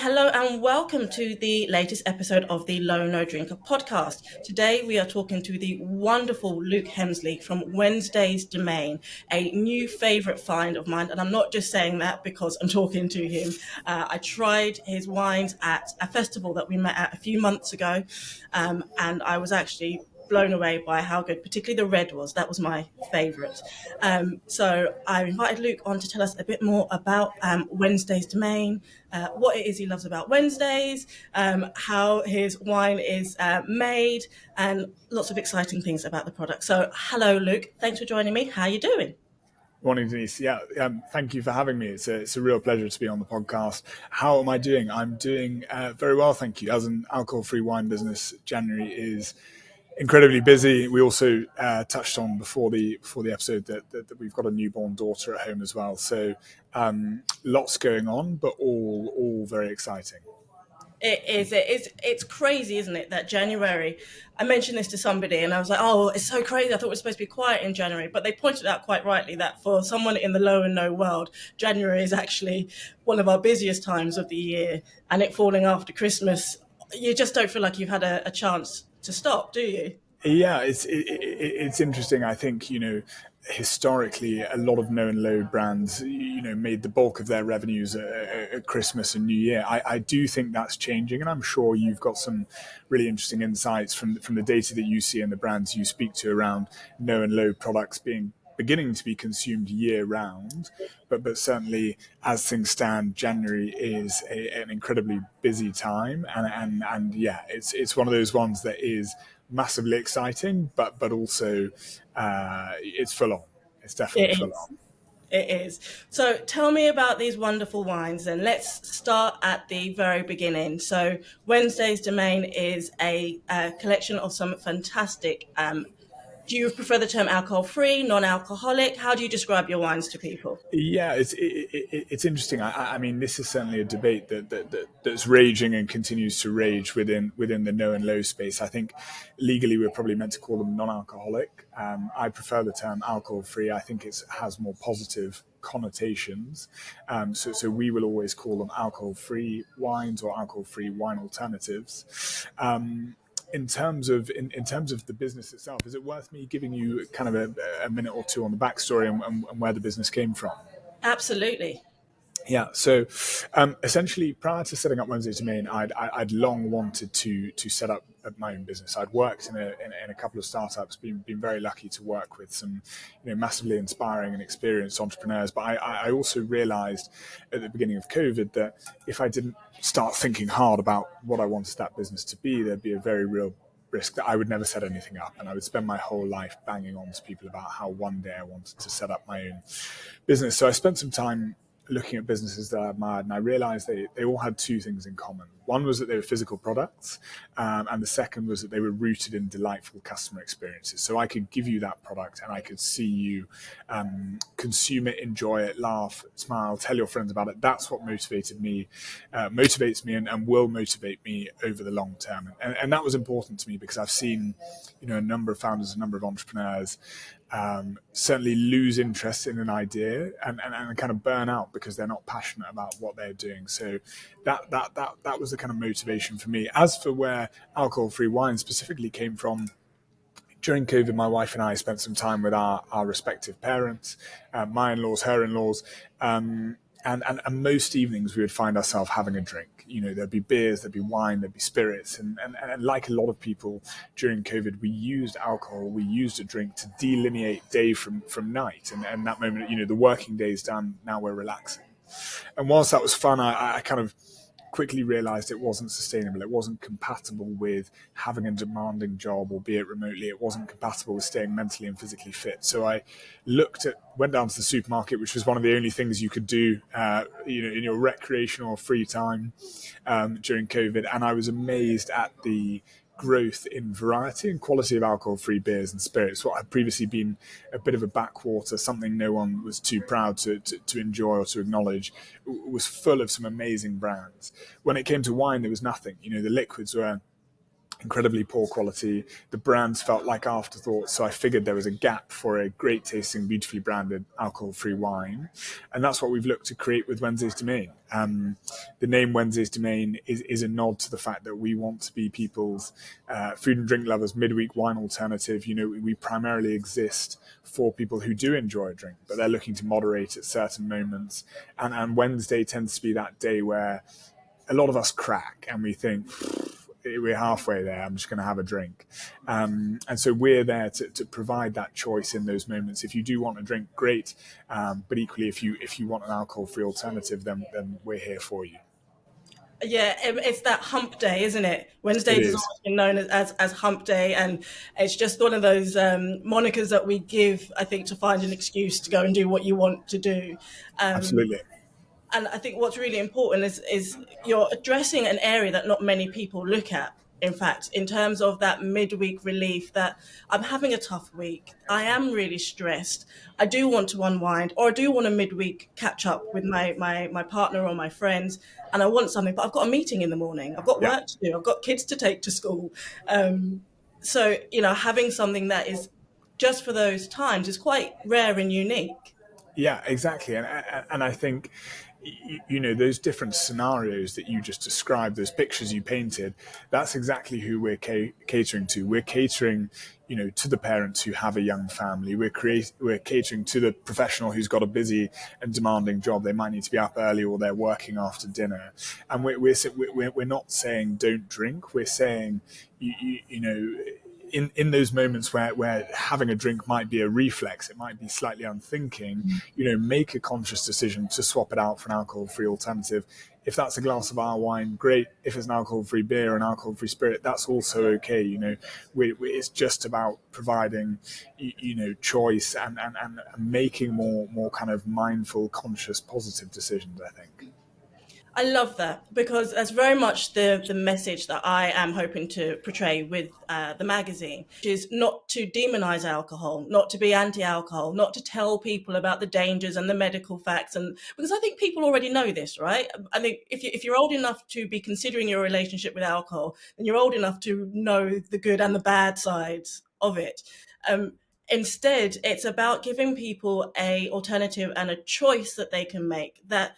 Hello and welcome to the latest episode of the Low No Drinker podcast. Today we are talking to the wonderful Luke Hemsley from Wednesday's Domaine, a new favourite find of mine. And I'm not just saying that because I'm talking to him. I tried his wines at a festival that we met at a few months ago, and I was actually blown away by how good, particularly the red was. That was my favourite. So I invited Luke on to tell us a bit more about Wednesday's Domaine, what it is he loves about Wednesdays, how his wine is made, and lots of exciting things about the product. So hello, Luke. Thanks for joining me. How are you doing? Morning, Denise. Thank you for having me. It's a real pleasure to be on the podcast. How am I doing? I'm doing very well, thank you. As an alcohol-free wine business, January is incredibly busy. We also touched on before the episode that we've got a newborn daughter at home as well. So lots going on, but all very exciting. It's crazy, isn't it, that January, I mentioned this to somebody and I was like, oh, it's so crazy. I thought it was supposed to be quiet in January. But they pointed out quite rightly that for someone in the low and no world, January is actually one of our busiest times of the year. And it falling after Christmas, you just don't feel like you've had a chance to stop, do you? Yeah, it's interesting. I think, historically, a lot of no and low brands, made the bulk of their revenues at Christmas and New Year. I do think that's changing, and I'm sure you've got some really interesting insights from the data that you see and the brands you speak to around no and low products beginning to be consumed year round, but certainly as things stand, January is an incredibly busy time, and yeah, it's one of those ones that is massively exciting, but also it's full on. It's definitely It full is. on. It is. So tell me about these wonderful wines then. Let's start at the very beginning. So Wednesday's Domain is a collection of some fantastic, do you prefer the term alcohol-free, non-alcoholic? How do you describe your wines to people? Yeah, it's interesting. I mean, this is certainly a debate that's raging and continues to rage within the no and low space. I think legally we're probably meant to call them non-alcoholic. I prefer the term alcohol-free. I think it has more positive connotations. So we will always call them alcohol-free wines or alcohol-free wine alternatives. In terms of the business itself, is it worth me giving you kind of a minute or two on the backstory and where the business came from? Absolutely. Yeah, so essentially, prior to setting up Wednesday Domain, I'd long wanted to set up my own business. I'd worked in a couple of startups, been very lucky to work with some massively inspiring and experienced entrepreneurs. But I also realised at the beginning of COVID that if I didn't start thinking hard about what I wanted that business to be, there'd be a very real risk that I would never set anything up, and I would spend my whole life banging on to people about how one day I wanted to set up my own business. So I spent some time looking at businesses that I admired, and I realized they all had two things in common. One was that they were physical products, and the second was that they were rooted in delightful customer experiences. So I could give you that product and I could see you consume it, enjoy it, laugh, smile, tell your friends about it. That's what motivates me and will motivate me over the long term. And that was important to me because I've seen a number of founders, a number of entrepreneurs certainly lose interest in an idea and kind of burn out because they're not passionate about what they're doing. So that was the kind of motivation for me. As for where alcohol-free wine specifically came from, during COVID, my wife and I spent some time with our respective parents, my in-laws, her in-laws, and most evenings we would find ourselves having a drink. There'd be beers, there'd be wine, there'd be spirits. And like a lot of people during COVID, we used alcohol, we used a drink to delineate day from night. And that moment, the working day's done, now we're relaxing. And whilst that was fun, I kind of quickly realized it wasn't sustainable. It wasn't compatible with having a demanding job, albeit remotely. It wasn't compatible with staying mentally and physically fit. So I went down to the supermarket, which was one of the only things you could do, in your recreational free time during COVID. And I was amazed at the growth in variety and quality of alcohol-free beers and spirits. What had previously been a bit of a backwater, something no one was too proud to enjoy or to acknowledge, was full of some amazing brands. When it came to wine, there was nothing. The liquids were incredibly poor quality. The brands felt like afterthoughts, so I figured there was a gap for a great tasting, beautifully branded alcohol-free wine, and that's what we've looked to create with Wednesday's Domaine. The name Wednesday's Domaine is a nod to the fact that we want to be people's food and drink lovers' midweek wine alternative. You know, we primarily exist for people who do enjoy a drink, but they're looking to moderate at certain moments, and Wednesday tends to be that day where a lot of us crack and we think, we're halfway there, I'm just going to have a drink. And so we're there to provide that choice in those moments. If you do want a drink, great. But equally, if you want an alcohol-free alternative, then we're here for you. Yeah, it's that hump day, isn't it? It Wednesdays has is. always been known as hump day, and it's just one of those monikers that we give, I think, to find an excuse to go and do what you want to do. Um, Absolutely. and I think what's really important is you're addressing an area that not many people look at. In fact, in terms of that midweek relief, that I'm having a tough week, I am really stressed, I do want to unwind, or I do want a midweek catch up with my partner or my friends, and I want something, but I've got a meeting in the morning, I've got Yeah. work to do, I've got kids to take to school. So, having something that is just for those times is quite rare and unique. Yeah, exactly. And I think, you know, those different scenarios that you just described, those pictures you painted, that's exactly who we're catering to. We're catering, you know, to the parents who have a young family. We're catering to the professional who's got a busy and demanding job. They might need to be up early or they're working after dinner. And we're not saying don't drink. We're saying, you know, in those moments where having a drink might be a reflex, it might be slightly unthinking, you know, make a conscious decision to swap it out for an alcohol-free alternative. If that's a glass of our wine, great. If it's an alcohol-free beer or an alcohol-free spirit, that's also okay. You know, it's just about providing, you know, choice and making more kind of mindful, conscious, positive decisions, I think. I love that because that's very much the message that I am hoping to portray with the magazine, which is not to demonize alcohol, not to be anti-alcohol, not to tell people about the dangers and the medical facts, and because I think people already know this, right? I think if you're old enough to be considering your relationship with alcohol, then you're old enough to know the good and the bad sides of it. Um, Instead, it's about giving people a alternative and a choice that they can make that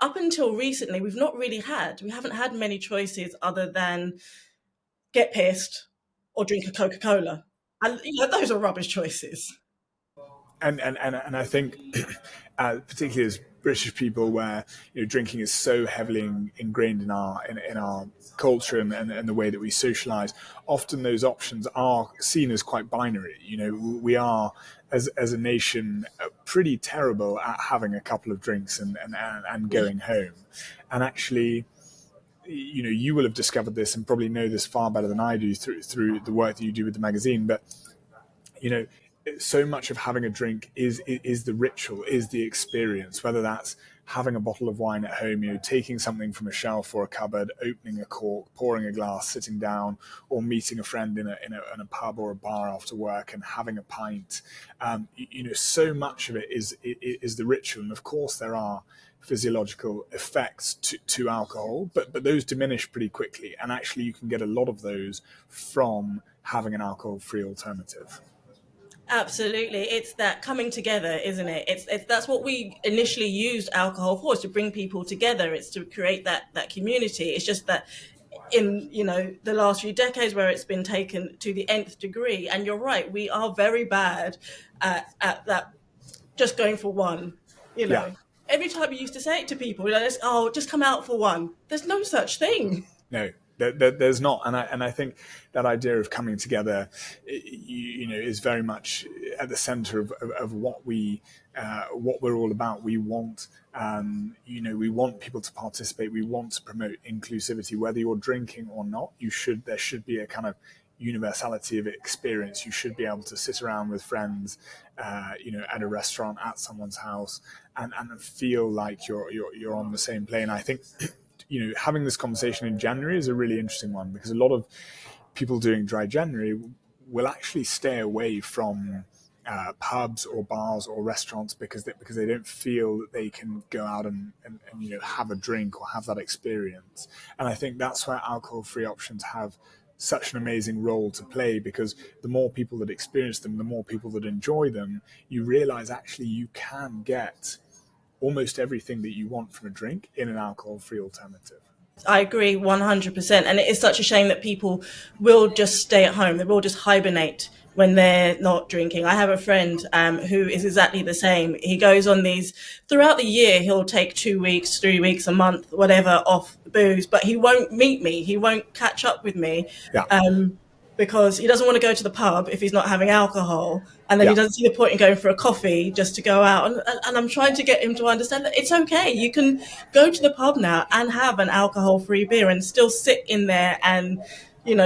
up until recently, we've not really had. We haven't had many choices other than get pissed or drink a Coca Cola. And those are rubbish choices. And I think, particularly as British people, where you know drinking is so heavily ingrained in our culture and the way that we socialise, often those options are seen as quite binary. You know, we are as a nation pretty terrible at having a couple of drinks and Yeah. going home, and actually. You know, you will have discovered this and probably know this far better than I do through the work that you do with the magazine. But you know, so much of having a drink is the ritual, is the experience, whether that's having a bottle of wine at home, you know, taking something from a shelf or a cupboard, opening a cork, pouring a glass, sitting down, or meeting a friend in a pub or a bar after work and having a pint. You know, so much of it is the ritual, and of course there are physiological effects to alcohol, but those diminish pretty quickly, and actually you can get a lot of those from having an alcohol-free alternative. Absolutely. It's that coming together, isn't it? It's that's what we initially used alcohol for, is to bring people together. It's to create that community. It's just that in, the last few decades where it's been taken to the nth degree, and you're right, we are very bad at that, just going for one, you Yeah. know. Every time you used to say it to people, just come out for one. There's no such thing. No, there's not, and I think that idea of coming together, you know, is very much at the centre of what we're all about. We want, you know, we want people to participate. We want to promote inclusivity, whether you're drinking or not. There should be a kind of universality of experience. You should be able to sit around with friends, you know, at a restaurant, at someone's house, and feel like you're on the same plane. I think you know, having this conversation in January is a really interesting one because a lot of people doing dry January will actually stay away from pubs or bars or restaurants because they don't feel that they can go out and you know have a drink or have that experience. And I think that's where alcohol-free options have such an amazing role to play, because the more people that experience them, the more people that enjoy them, you realize actually you can get almost everything that you want from a drink in an alcohol-free alternative. I agree 100%. And it is such a shame that people will just stay at home. They will just hibernate when they're not drinking. I have a friend who is exactly the same. He goes on these throughout the year. He'll take 2 weeks, 3 weeks, a month, whatever, off booze, but he won't meet me. He won't catch up with me. Yeah. Because he doesn't want to go to the pub if he's not having alcohol. And then Yeah. he doesn't see the point in going for a coffee just to go out. And I'm trying to get him to understand that it's okay. You can go to the pub now and have an alcohol-free beer and still sit in there and,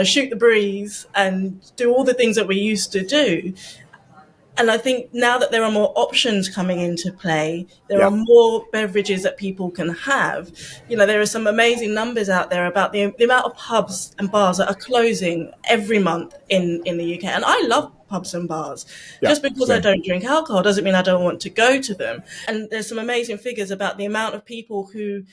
shoot the breeze and do all the things that we used to do. And I think now that there are more options coming into play, there Yeah. are more beverages that people can have. There are some amazing numbers out there about the amount of pubs and bars that are closing every month in the UK. And I love pubs and bars. Yeah, Just because I same. don't drink alcohol doesn't mean I don't want to go to them. And there's some amazing figures about the amount of people who,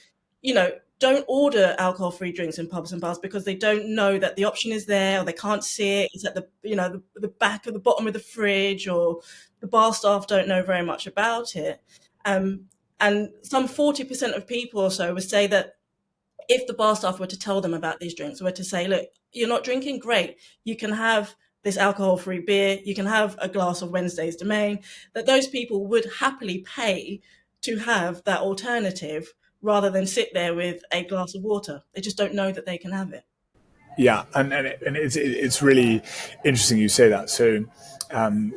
don't order alcohol-free drinks in pubs and bars because they don't know that the option is there, or they can't see it. It's at the back of the bottom of the fridge, or the bar staff don't know very much about it. And some 40% of people or so would say that if the bar staff were to tell them about these drinks, were to say, look, you're not drinking, great, you can have this alcohol-free beer, you can have a glass of Wednesday's Domaine, that those people would happily pay to have that alternative rather than sit there with a glass of water. They just don't know that they can have it. Yeah, and it's really interesting you say that. So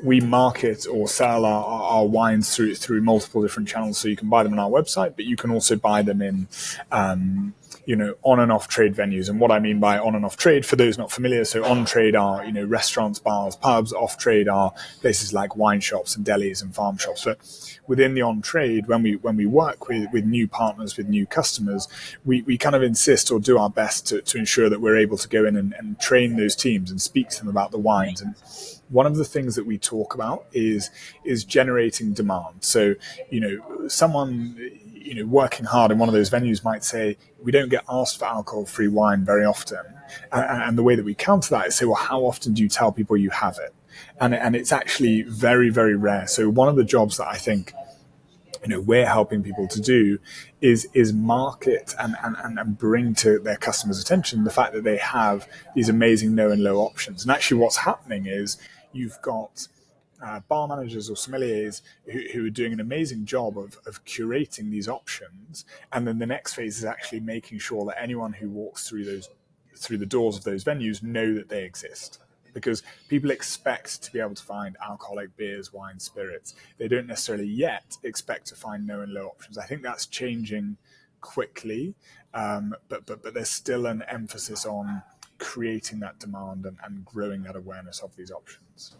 we market or sell our wines through multiple different channels. So you can buy them on our website, but you can also buy them in on and off trade venues. And what I mean by on and off trade, for those not familiar, so on trade are restaurants, bars, pubs. Off trade are places like wine shops and delis and farm shops. But within the on trade, when we work with new partners, with new customers, we kind of insist or do our best to ensure that we're able to go in and train those teams and speak to them about the wines. And one of the things that we talk about is generating demand. So, someone working hard in one of those venues might say, we don't get asked for alcohol-free wine very often. And the way that we counter that is say, well, how often do you tell people you have it? And it's actually very, very rare. So one of the jobs that I think we're helping people to do is market and bring to their customers' attention the fact that they have these amazing no and low options. And actually what's happening is you've got bar managers or sommeliers who are doing an amazing job of curating these options. And then the next phase is actually making sure that anyone who walks through the doors of those venues know that they exist. Because people expect to be able to find alcoholic beers, wines, spirits. They don't necessarily yet expect to find no and low options. I think that's changing quickly, but there's still an emphasis on creating that demand and growing that awareness of these options.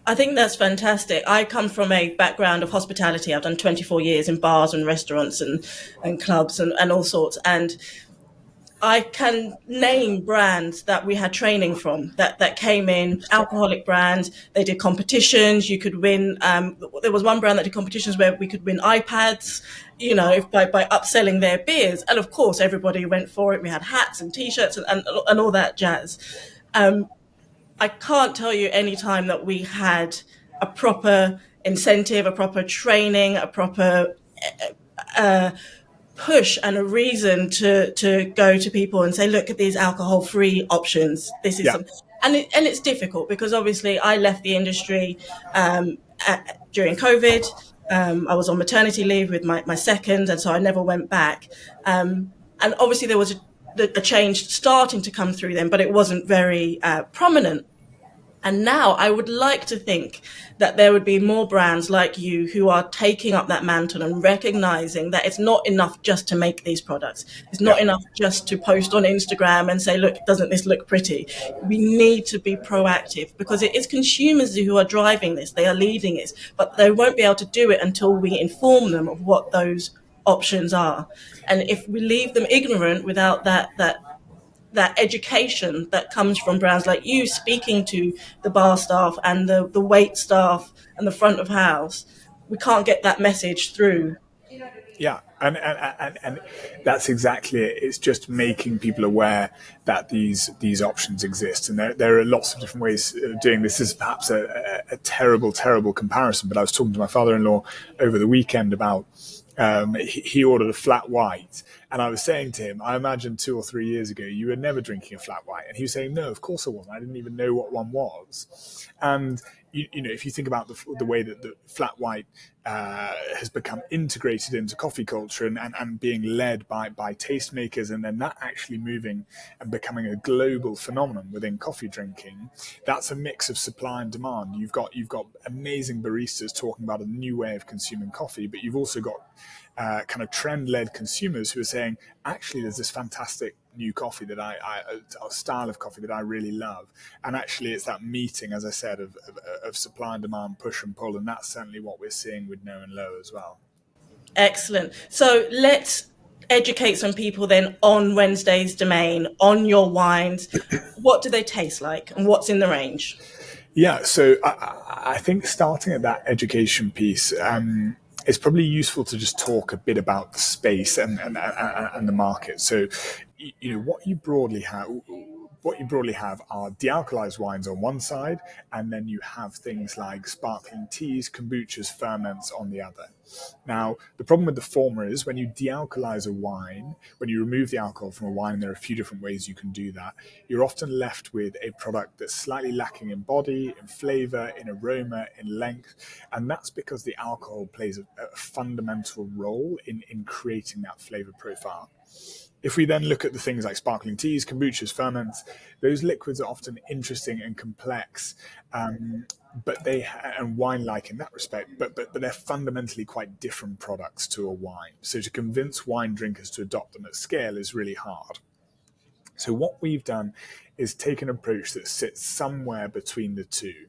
I think that's fantastic. I come from a background of hospitality. I've done 24 years in bars and restaurants and clubs and all sorts. And I can name brands that we had training from that came in, alcoholic brands. They did competitions. You could win. There was one brand that did competitions where we could win iPads, by upselling their beers. And of course, everybody went for it. We had hats and T-shirts and all that jazz. I can't tell you any time that we had a proper incentive, a proper training, a proper push and a reason to go to people and say, look at these alcohol-free options. This is and it's difficult because obviously I left the industry during COVID. I was on maternity leave with my second, and so I never went back. And obviously there was a change starting to come through then, but it wasn't very prominent. And now I would like to think that there would be more brands like you who are taking up that mantle and recognizing that it's not enough just to make these products. It's not enough just to post on Instagram and say, look, doesn't this look pretty? We need to be proactive because it is consumers who are driving this. They are leading it, but they won't be able to do it until we inform them of what those options are. And if we leave them ignorant without that education that comes from brands like you speaking to the bar staff and the wait staff and the front of house, we can't get that message through. Yeah, and that's exactly it. It's just making people aware that these options exist, and there are lots of different ways of doing this. This is perhaps a terrible comparison, but I was talking to my father-in-law over the weekend about he ordered a flat white, and I was saying to him, I imagine 2 or 3 years ago you were never drinking a flat white, and he was saying, no, of course I wasn't. I didn't even know what one was, and you know, if you think about the way that the flat white has become integrated into coffee culture and being led by tastemakers, and then that actually moving and becoming a global phenomenon within coffee drinking, that's a mix of supply and demand. You've got amazing baristas talking about a new way of consuming coffee, but you've also got kind of trend-led consumers who are saying, actually, there's this fantastic new coffee that a style of coffee that I really love. And actually, it's that meeting, as I said, of supply and demand, push and pull. And that's certainly what we're seeing with No and Low as well. Excellent. So let's educate some people then on Wednesday's Domain, on your wines. What do they taste like and what's in the range? Yeah, so I think starting at that education piece, it's probably useful to just talk a bit about the space and the market. So, you know, what you broadly have are dealcoholized wines on one side, and then you have things like sparkling teas, kombuchas, ferments on the other. Now, the problem with the former is when you dealcoholize a wine, when you remove the alcohol from a wine, there are a few different ways you can do that. You're often left with a product that's slightly lacking in body, in flavor, in aroma, in length. And that's because the alcohol plays a fundamental role in creating that flavor profile. If we then look at the things like sparkling teas, kombuchas, ferments, those liquids are often interesting and complex, but and wine-like in that respect. But they're fundamentally quite different products to a wine. So to convince wine drinkers to adopt them at scale is really hard. So what we've done is take an approach that sits somewhere between the two,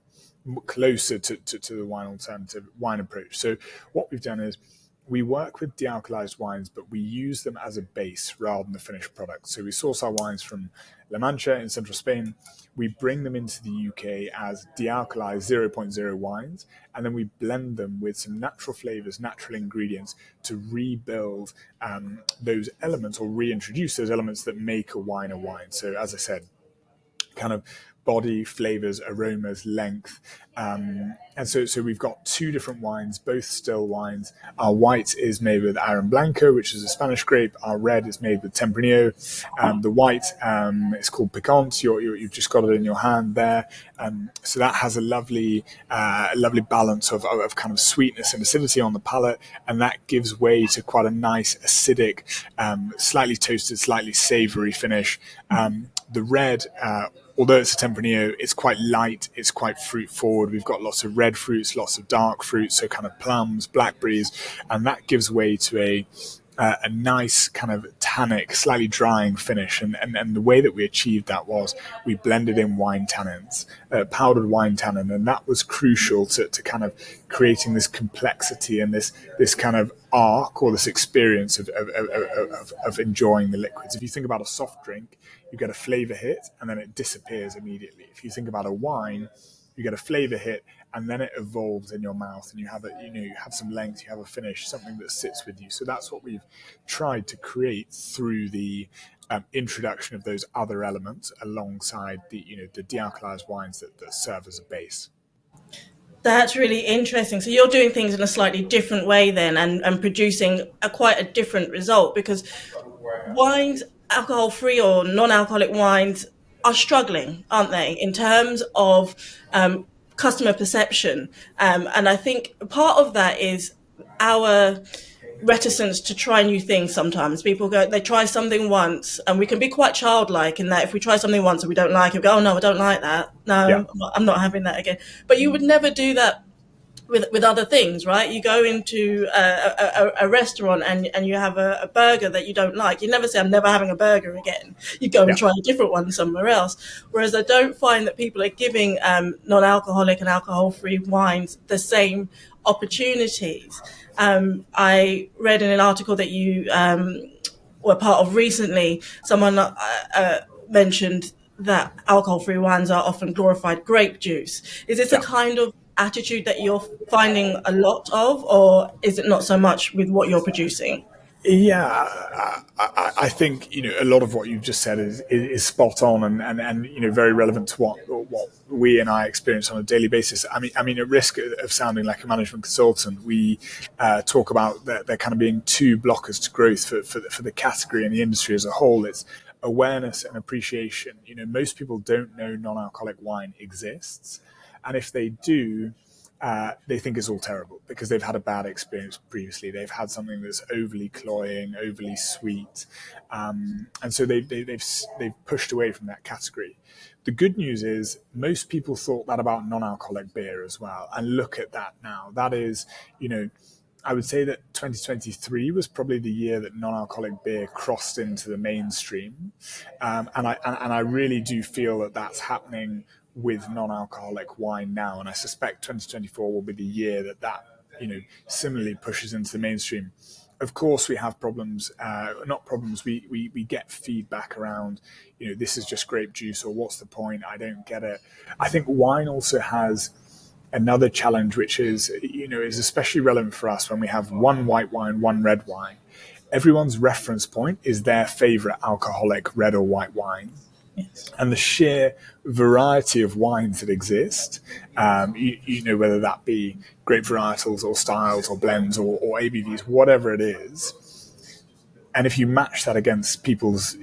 closer to the wine alternative wine approach. So what we've done is we work with dealcoholized wines, but we use them as a base rather than the finished product. So we source our wines from La Mancha in central Spain. We bring them into the UK as dealcoholized 0.0 wines, and then we blend them with some natural flavors, natural ingredients to rebuild those elements or reintroduce those elements that make a wine a wine. So as I said, kind of body, flavors, aromas, length. And so we've got two different wines, both still wines. Our white is made with Aran Blanco, which is a Spanish grape. Our red is made with Tempranillo. The white is called Picant. You've just got it in your hand there. So that has a lovely balance of kind of sweetness and acidity on the palate, and that gives way to quite a nice acidic, slightly toasted, slightly savory finish. The red, although it's a Tempranillo, it's quite light, it's quite fruit forward. We've got lots of red fruits, lots of dark fruits, so kind of plums, blackberries, and that gives way to a nice kind of tannic, slightly drying finish. And the way that we achieved that was we blended in wine tannins, powdered wine tannin, and that was crucial to kind of creating this complexity and this kind of arc or this experience of enjoying the liquids. If you think about a soft drink, you get a flavor hit and then it disappears immediately. If you think about a wine, you get a flavor hit and then it evolves in your mouth, and you have you have some length, you have a finish, something that sits with you. So that's what we've tried to create through the introduction of those other elements alongside the dealcoholized wines that serve as a base. That's really interesting. So you're doing things in a slightly different way then, and producing quite a different result, because wines, alcohol-free or non-alcoholic wines, are struggling, aren't they, in terms of customer perception? And I think part of that is our reticence to try new things. Sometimes people they try something once, and we can be quite childlike in that if we try something once and we don't like it, we go, oh no, I don't like that. Yeah. No, I'm not having that again. But you would never do that with other things, right? You go into a restaurant and you have a burger that you don't like. You never say, I'm never having a burger again. You go and try a different one somewhere else. Whereas I don't find that people are giving non-alcoholic and alcohol-free wines the same opportunities. I read in an article that you were part of recently, someone mentioned that alcohol-free wines are often glorified grape juice. Is this a kind of attitude that you're finding a lot of, or is it not so much with what you're producing? Yeah, I think a lot of what you've just said is spot on and very relevant to what we and I experience on a daily basis. I mean, at risk of sounding like a management consultant, we talk about there kind of being two blockers to growth for the category and the industry as a whole. It's awareness and appreciation. Most people don't know non-alcoholic wine exists, and if they do, they think it's all terrible because they've had a bad experience previously. They've had something that's overly cloying, overly sweet, and so they've pushed away from that category. The good news is most people thought that about non-alcoholic beer as well, and look at that now. That is, I would say that 2023 was probably the year that non-alcoholic beer crossed into the mainstream, and I really do feel that that's happening with non-alcoholic wine now, and I suspect 2024 will be the year that similarly pushes into the mainstream. Of course, we have problems, not problems. We get feedback around, this is just grape juice, or what's the point? I don't get it. I think wine also has another challenge, which is especially relevant for us when we have one white wine, one red wine. Everyone's reference point is their favorite alcoholic red or white wine. Yes. And the sheer variety of wines that exist, whether that be grape varietals or styles or blends or ABVs, whatever it is. And if you match that against people's,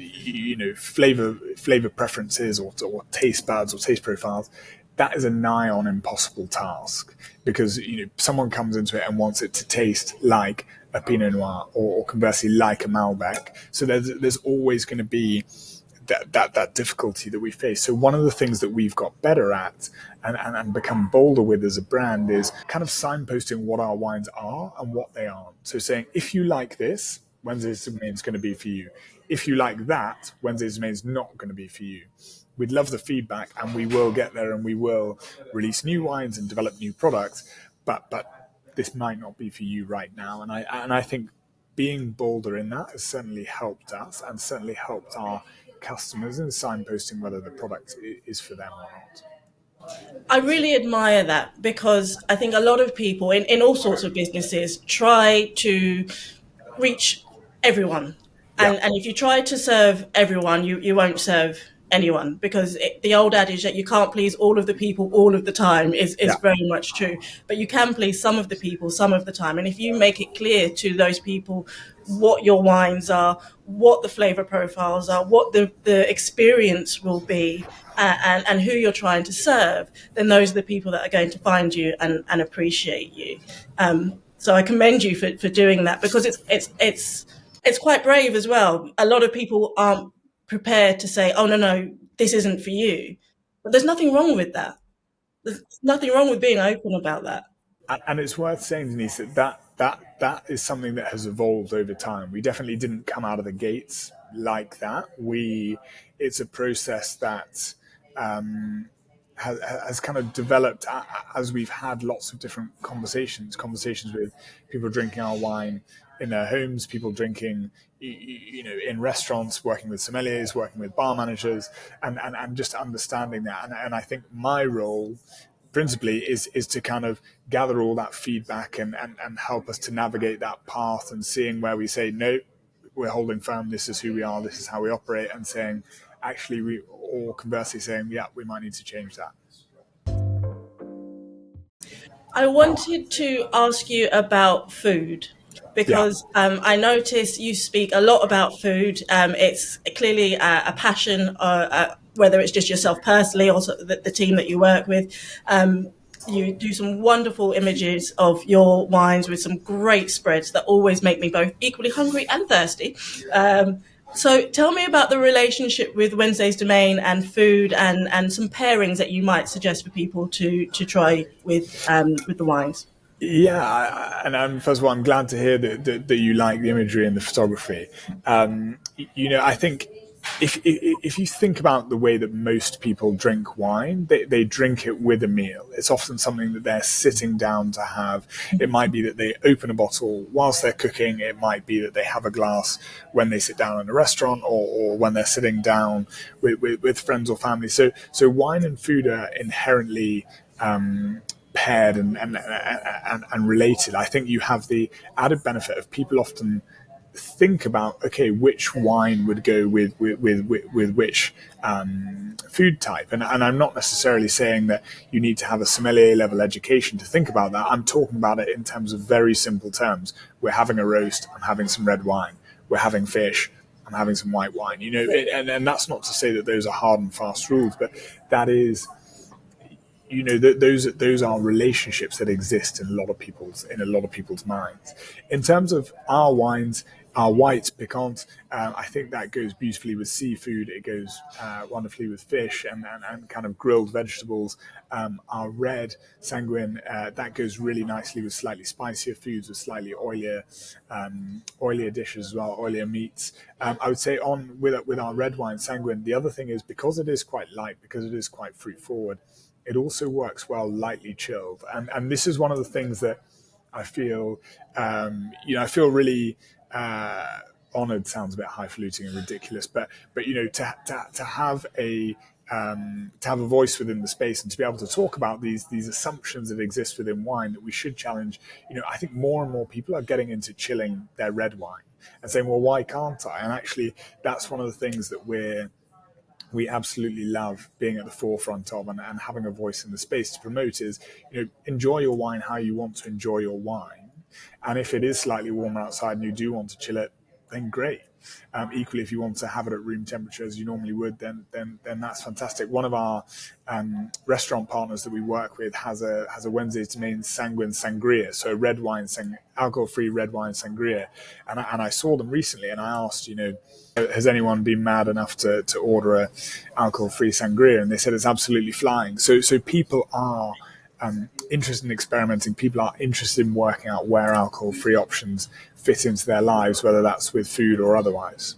flavor preferences or taste buds or taste profiles, that is a nigh on impossible task, because someone comes into it and wants it to taste like a Pinot Noir or conversely like a Malbec. So there's always going to be that difficulty that we face. So one of the things that we've got better at and become bolder with as a brand is kind of signposting what our wines are and what they aren't. So saying, if you like this, Wednesday's Domaine is going to be for you. If you like that, Wednesday's Domaine is not going to be for you. We'd love the feedback, and we will get there, and we will release new wines and develop new products, but this might not be for you right now. And I think being bolder in that has certainly helped us and certainly helped our customers in signposting whether the product is for them or not. I really admire that, because I think a lot of people in all sorts of businesses try to reach everyone. Yeah, And if you try to serve everyone, you won't serve anyone, because the old adage that you can't please all of the people all of the time is yeah, very much true. But you can please some of the people some of the time. And if you make it clear to those people what your wines are, what the flavor profiles are, what the experience will be, and who you're trying to serve, then those are the people that are going to find you and appreciate you. So I commend you for doing that, because it's quite brave as well. A lot of people aren't prepared to say, "Oh no, this isn't for you." But there's nothing wrong with that. There's nothing wrong with being open about that. and it's worth saying, Denise, that is something that has evolved over time. We definitely didn't come out of the gates like that. It's a process that has kind of developed as we've had lots of different conversations with people drinking our wine in their homes, people drinking in restaurants, working with sommeliers, working with bar managers, and just understanding that. And I think my role principally is to kind of gather all that feedback and help us to navigate that path, and seeing where we say, no, we're holding firm, this is who we are, this is how we operate, and saying, actually, or conversely saying, yeah, we might need to change that. I wanted to ask you about food, Yeah. because I notice you speak a lot about food. It's clearly a passion, whether it's just yourself personally or the team that you work with. You do some wonderful images of your wines with some great spreads that always make me both equally hungry and thirsty. So tell me about the relationship with Wednesday's Domain and food, and some pairings that you might suggest for people to try with the wines. Yeah, and first of all, I'm glad to hear that you like the imagery and the photography. I think if you think about the way that most people drink wine, they drink it with a meal. It's often something that they're sitting down to have. It might be that they open a bottle whilst they're cooking. It might be that they have a glass when they sit down in a restaurant, or when they're sitting down with friends or family. So wine and food are inherently paired and related. I think you have the added benefit of people often think about, okay, which wine would go with which food type, and I'm not necessarily saying that you need to have a sommelier level education to think about that. I'm talking about it in terms of very simple terms. We're having a roast, I'm having some red wine. We're having fish, I'm having some white wine. And that's not to say that those are hard and fast rules, but that is, those are relationships that exist in a lot of people's minds. In terms of our wines, our white piquant, I think that goes beautifully with seafood. It goes wonderfully with fish and kind of grilled vegetables. Our red sanguine, that goes really nicely with slightly spicier foods, with slightly oilier dishes as well, oilier meats. I would say on with our red wine sanguine, the other thing is, because it is quite light, because it is quite fruit forward, it also works well lightly chilled. And this is one of the things that I feel, I feel really honored. Sounds a bit highfalutin and ridiculous, but to have a voice within the space and to be able to talk about these assumptions that exist within wine that we should challenge. I think more and more people are getting into chilling their red wine and saying, well, why can't I? And actually, that's one of the things that we absolutely love being at the forefront of, and having a voice in the space to promote is, enjoy your wine how you want to enjoy your wine. And if it is slightly warmer outside and you do want to chill it, then great. Equally, if you want to have it at room temperature as you normally would, then that's fantastic. One of our restaurant partners that we work with has a Wednesday's Domaine sanguine sangria, so red wine, alcohol-free red wine sangria. And I saw them recently, and I asked, has anyone been mad enough to order a alcohol-free sangria? And they said it's absolutely flying. So people are interested in experimenting. People are interested in working out where alcohol-free options fit into their lives, whether that's with food or otherwise.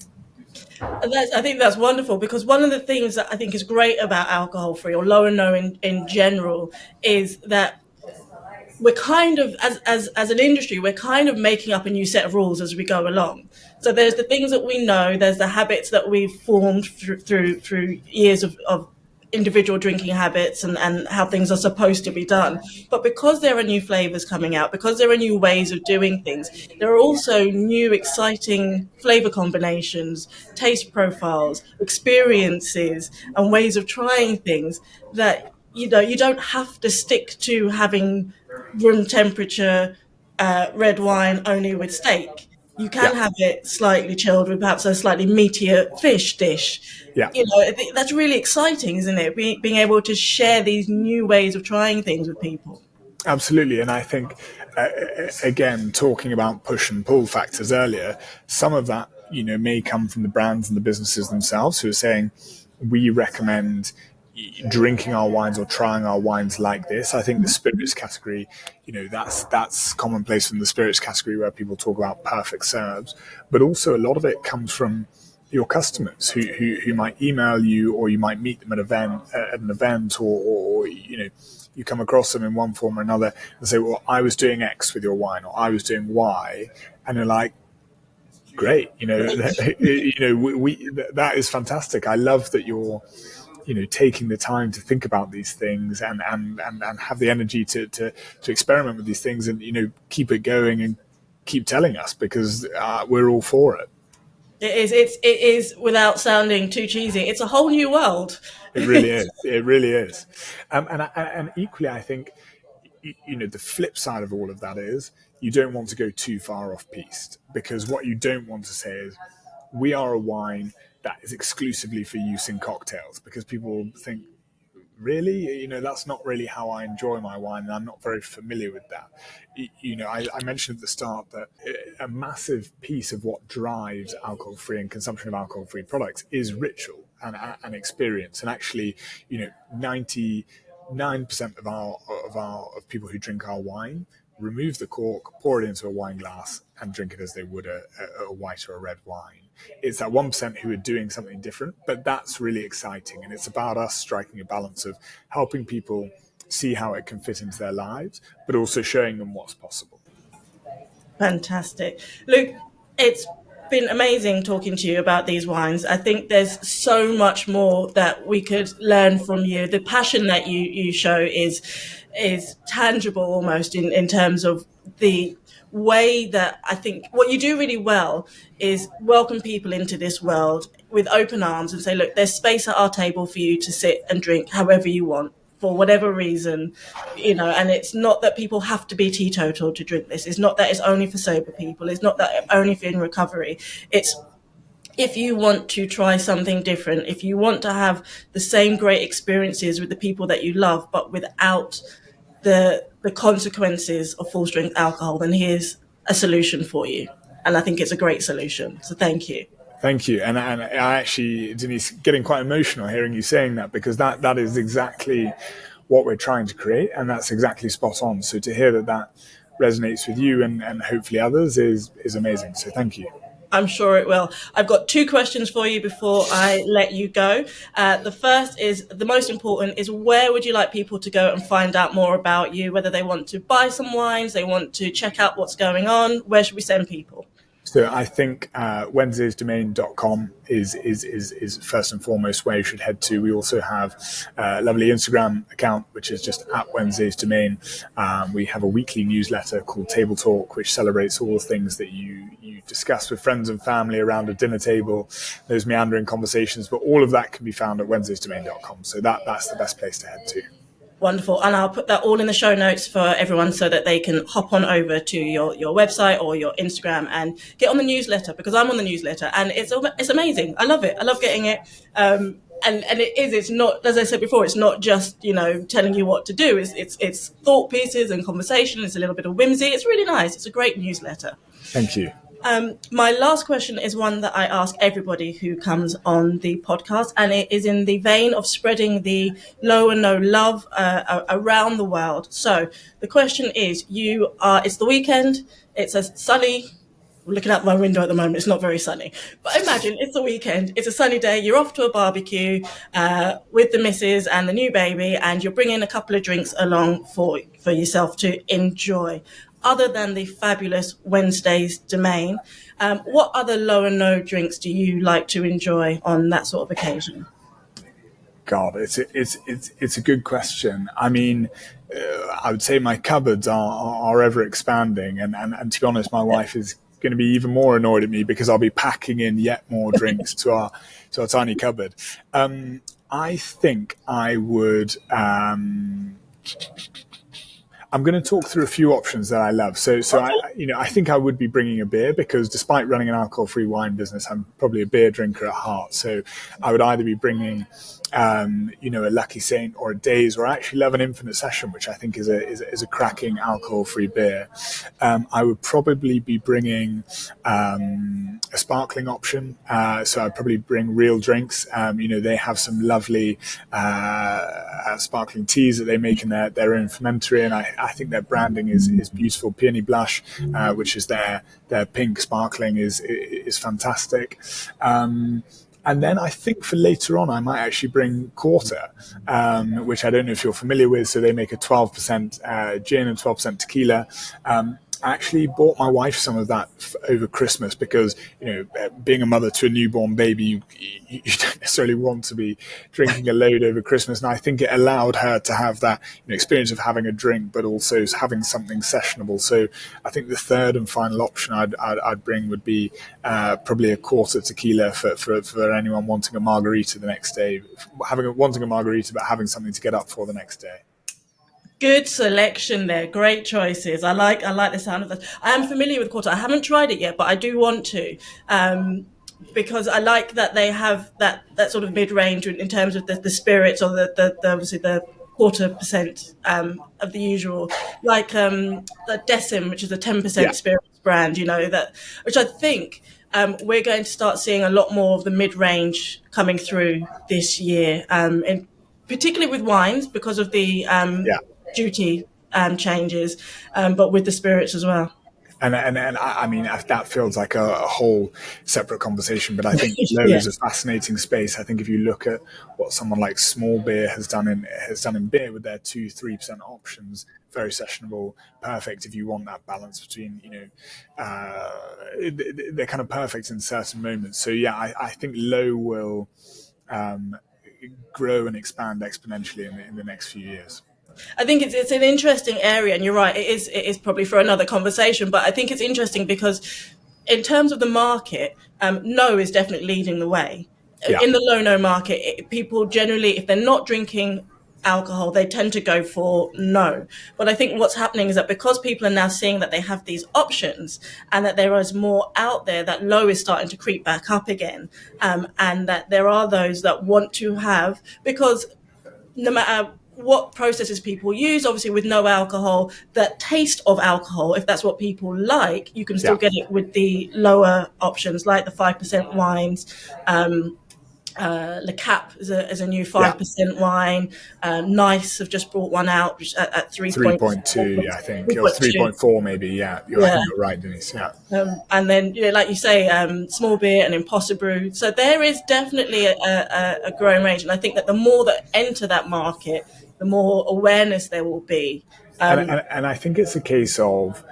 And I think that's wonderful, because one of the things that I think is great about alcohol free or low and no in general is that we're kind of, as an industry, we're kind of making up a new set of rules as we go along. So there's the things that we know, there's the habits that we've formed through years of individual drinking habits and how things are supposed to be done. But because there are new flavors coming out, because there are new ways of doing things, there are also new exciting flavor combinations, taste profiles, experiences, and ways of trying things that, you don't have to stick to having room temperature red wine only with steak. You can Yeah, have it slightly chilled with perhaps a slightly meatier fish dish. yeah. That's really exciting, isn't it? Being able to share these new ways of trying things with people. Absolutely. And I think, again, talking about push and pull factors earlier, some of that, may come from the brands and the businesses themselves who are saying, we recommend drinking our wines or trying our wines like this. I think the spirits category, that's commonplace in the spirits category, where people talk about perfect serves, but also a lot of it comes from your customers who might email you, or you might meet them at an event, or you come across them in one form or another and say, well, I was doing X with your wine, or I was doing Y. And you're like, great, that is fantastic. I love that you're, taking the time to think about these things and have the energy to experiment with these things, and, keep it going and keep telling us, because we're all for it. It is without sounding too cheesy. It's a whole new world. It really is. It really is. And equally, I think, the flip side of all of that is, you don't want to go too far off piste, because what you don't want to say is, we are a wine that is exclusively for use in cocktails, because people think, really, that's not really how I enjoy my wine, and I'm not very familiar with that. I mentioned at the start that a massive piece of what drives alcohol-free and consumption of alcohol-free products is ritual and experience. And actually, 99% of people who drink our wine remove the cork, pour it into a wine glass, and drink it as they would a white or a red wine. It's that 1% who are doing something different, but that's really exciting. And it's about us striking a balance of helping people see how it can fit into their lives, but also showing them what's possible. Fantastic. Luke, it's Been amazing talking to you about these wines. I think there's so much more that we could learn from you. The passion that you show is tangible almost in terms of the way that I think what you do really well is welcome people into this world with open arms and say, look, there's space at our table for you to sit and drink however you want for whatever reason, and it's not that people have to be teetotal to drink this. It's not that it's only for sober people. It's not that only for in recovery. It's if you want to try something different, if you want to have the same great experiences with the people that you love, but without the consequences of full strength alcohol, then here's a solution for you. And I think it's a great solution. So thank you. Thank you. And I actually, Denise, getting quite emotional hearing you saying that, because that is exactly what we're trying to create. And that's exactly spot on. So to hear that resonates with you and hopefully others is amazing. So thank you. I'm sure it will. I've got 2 questions for you before I let you go. The first is, the most important, is where would you like people to go and find out more about you, whether they want to buy some wines, they want to check out what's going on, where should we send people? So I think Wednesdaysdomaine.com is first and foremost where you should head to. We also have a lovely Instagram account, which is just at Wednesdaysdomain. We have a weekly newsletter called Table Talk, which celebrates all the things that you discuss with friends and family around a dinner table, those meandering conversations. But all of that can be found at Wednesdaysdomain.com. So that's the best place to head to. Wonderful. And I'll put that all in the show notes for everyone so that they can hop on over to your website or your Instagram and get on the newsletter, because I'm on the newsletter and it's amazing. I love it. I love getting it. And it's not, as I said before, it's not just, telling you what to do. It's thought pieces and conversation. It's a little bit of whimsy. It's really nice. It's a great newsletter. Thank you. My last question is one that I ask everybody who comes on the podcast, and it is in the vein of spreading the low and no love around the world. So the question is, it's the weekend, it's a sunny, looking out my window at the moment, it's not very sunny, but imagine it's the weekend, it's a sunny day, you're off to a barbecue with the missus and the new baby, and you're bringing a couple of drinks along for yourself to enjoy. Other than the fabulous Wednesday's Domaine, what other low and no drinks do you like to enjoy on that sort of occasion? God, it's a good question. I mean, I would say my cupboards are ever expanding, and to be honest, my wife is going to be even more annoyed at me because I'll be packing in yet more drinks to our tiny cupboard. I think I would. I'm going to talk through a few options that I love. So I think I would be bringing a beer, because despite running an alcohol-free wine business, I'm probably a beer drinker at heart. So I would either be bringing, a Lucky Saint or a Days, or I actually love an Infinite Session, which I think is a cracking alcohol-free beer. I would probably be bringing a sparkling option. So I'd probably bring Real Drinks. They have some lovely sparkling teas that they make in their own fermentary, and I think their branding is beautiful. Peony Blush, which is their pink sparkling, is fantastic. And then I think for later on, I might actually bring Quarter, which I don't know if you're familiar with. So they make a 12% gin and 12% tequila. I actually bought my wife some of that over Christmas because, being a mother to a newborn baby, you don't necessarily want to be drinking a load over Christmas. And I think it allowed her to have that experience of having a drink, but also having something sessionable. So I think the third and final option I'd bring would be probably a Quarter tequila for anyone wanting a margarita the next day, wanting a margarita, but having something to get up for the next day. Good selection there. Great choices. I like the sound of that. I am familiar with Quarter. I haven't tried it yet, but I do want to, because I like that they have that sort of mid-range in terms of the spirits, or the obviously the 0.25% of the usual, like the Decim, which is a 10% spirits brand. Which I think we're going to start seeing a lot more of the mid-range coming through this year, and particularly with wines because of the duty changes, but with the spirits as well. And I mean, that feels like a whole separate conversation, but I think low Yeah. is a fascinating space. I think if you look at what someone like Small Beer has done in beer with their 2-3% options, very sessionable, perfect if you want that balance between, they're kind of perfect in certain moments. So yeah, I think low will um, grow and expand exponentially in the next few years. I think it's an interesting area, and you're right. It is probably for another conversation, but I think it's interesting because, in terms of the market, no is definitely leading the way. Yeah. In the low no market, people generally, if they're not drinking alcohol, they tend to go for no. But I think what's happening is that because people are now seeing that they have these options and that there is more out there, that low is starting to creep back up again, and that there are those that want to have, because no matter what processes people use, obviously with no alcohol, that taste of alcohol, if that's what people like, you can still Yeah. get it with the lower options like the 5% wines. Le Cap is a new Yeah. 5% wine. Nice have just brought one out at 3.2, I think, or 3.2. 3.4 maybe. Yeah, I Yeah. think you're right, Denise. Yeah. And then, like you say, Small Beer and Imposter Brew. So there is definitely a growing range. And I think that the more that enter that market, the more awareness there will be. And I think it's a case of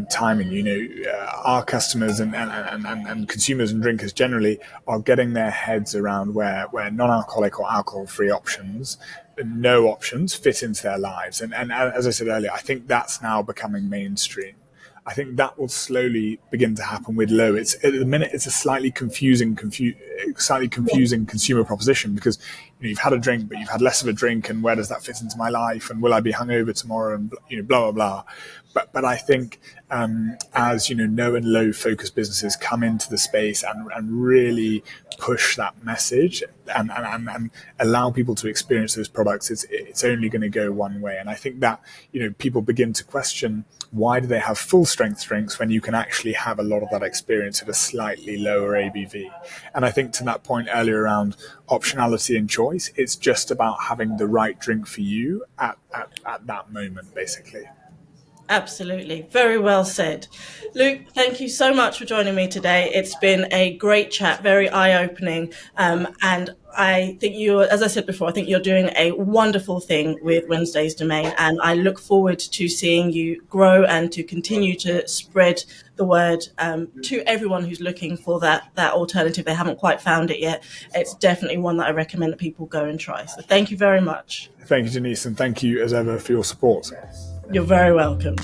timing. Our customers and consumers and drinkers generally are getting their heads around where non-alcoholic or alcohol-free options, no options, fit into their lives. And as I said earlier, I think that's now becoming mainstream. I think that will slowly begin to happen with low. It's at the minute it's a slightly confusing consumer proposition, because you've had a drink, but you've had less of a drink, and where does that fit into my life? And will I be hungover tomorrow? And blah blah blah. But I think as no and low focused businesses come into the space and really push that message and allow people to experience those products, it's only going to go one way. And I think that people begin to question, why do they have full strength drinks when you can actually have a lot of that experience at a slightly lower ABV? And I think to that point earlier around optionality and choice, it's just about having the right drink for you at that moment, basically. Absolutely. Very well said. Luke, thank you so much for joining me today. It's been a great chat, very eye-opening. And I think as I said before, I think you're doing a wonderful thing with Wednesday's Domain. And I look forward to seeing you grow and to continue to spread the word to everyone who's looking for that alternative. They haven't quite found it yet. It's definitely one that I recommend that people go and try. So thank you very much. Thank you, Denise, and thank you as ever for your support. You're very welcome.